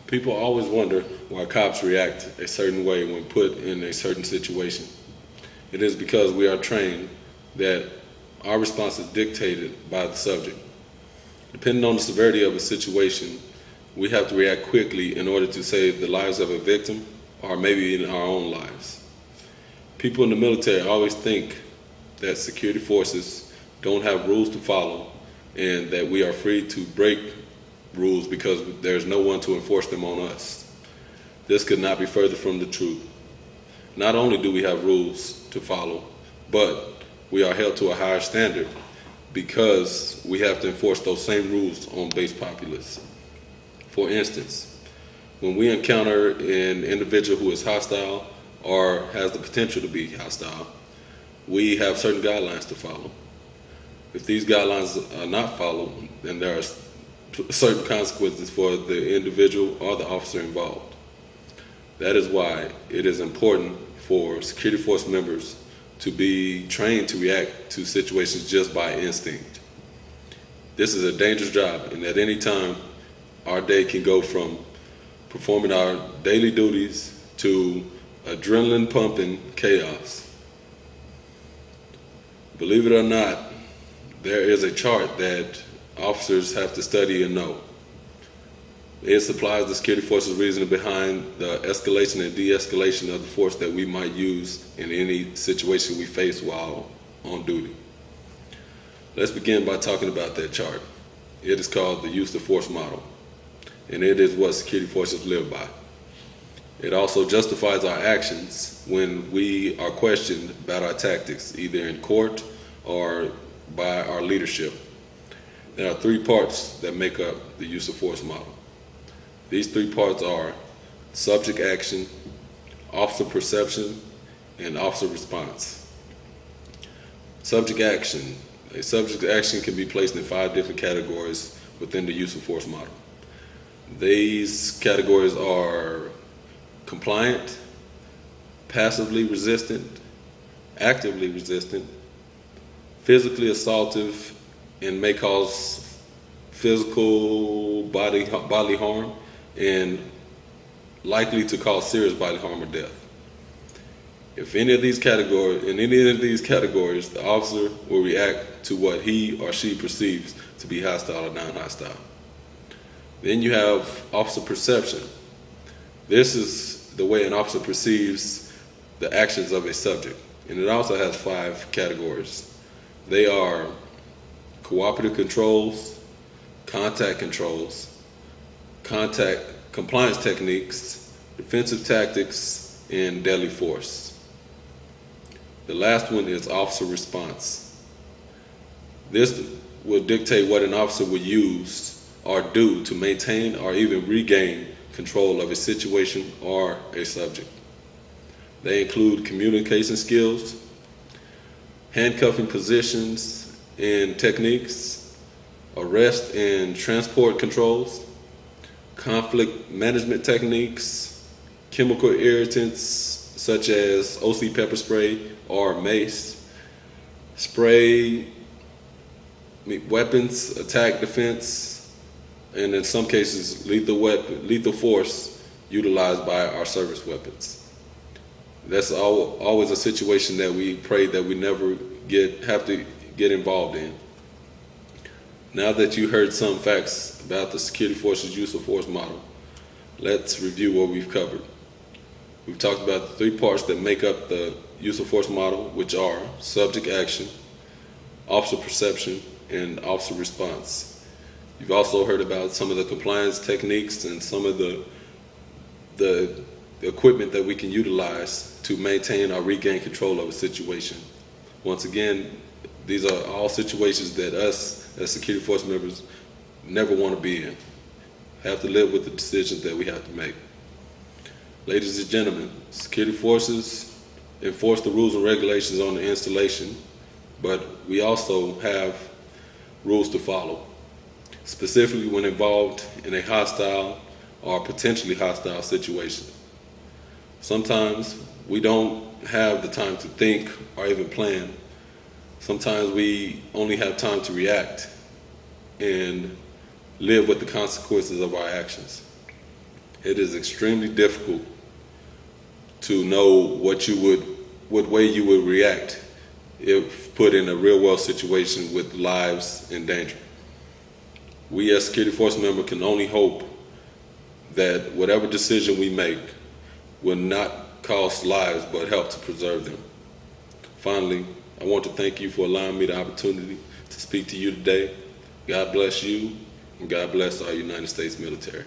People always wonder why cops react a certain way when put in a certain situation. It is because we are trained that our response is dictated by the subject. Depending on the severity of a situation, we have to react quickly in order to save the lives of a victim or maybe even our own lives. People in the military always think that security forces don't have rules to follow and that we are free to break rules because there's no one to enforce them on us. This could not be further from the truth. Not only do we have rules to follow, but we are held to a higher standard because we have to enforce those same rules on base populace. For instance, when we encounter an individual who is hostile or has the potential to be hostile, we have certain guidelines to follow. If these guidelines are not followed, then there are certain consequences for the individual or the officer involved. That is why it is important for security force members to be trained to react to situations just by instinct. This is a dangerous job, and at any time, our day can go from performing our daily duties to adrenaline pumping chaos. Believe it or not, there is a chart that officers have to study and know. It supplies the security forces reasoning behind the escalation and de-escalation of the force that we might use in any situation we face while on duty. Let's begin by talking about that chart. It is called the use of force model, and it is what security forces live by. It also justifies our actions when we are questioned about our tactics, either in court or by our leadership. There are three parts that make up the use of force model. These three parts are subject action, officer perception, and officer response. Subject action. A subject action can be placed in 5 different categories within the use of force model. These categories are compliant, passively resistant, actively resistant, physically assaultive, and may cause physical bodily harm, and likely to cause serious bodily harm or death. If in any of these categories, the officer will react to what he or she perceives to be hostile or non-hostile. Then you have officer perception. This is the way an officer perceives the actions of a subject, and it also has 5 categories. They are cooperative controls, contact controls, compliance techniques, defensive tactics, and deadly force. The last one is officer response. This will dictate what an officer will use or do to maintain or even regain control of a situation or a subject. They include communication skills, handcuffing positions and techniques, arrest and transport controls, conflict management techniques, chemical irritants such as OC pepper spray or mace, spray weapons, attack defense, and in some cases lethal force utilized by our service weapons. That's always a situation that we pray that we never have to get involved in. Now that you heard some facts about the security forces use of force model, let's review what we've covered. We've talked about the 3 parts that make up the use of force model, which are subject action, officer perception, and officer response. You've also heard about some of the compliance techniques and some of the equipment that we can utilize to maintain or regain control of a situation. Once again, these are all situations that us as security force members never want to be in. Have to live with the decisions that we have to make. Ladies and gentlemen, security forces enforce the rules and regulations on the installation, but we also have rules to follow, specifically when involved in a hostile or potentially hostile situation. Sometimes we don't have the time to think or even plan. Sometimes we only have time to react and live with the consequences of our actions. It is extremely difficult to know what way you would react if put in a real world situation with lives in danger. We as security force members can only hope that whatever decision we make will not cost lives but help to preserve them. Finally, I want to thank you for allowing me the opportunity to speak to you today. God bless you, and God bless our United States military.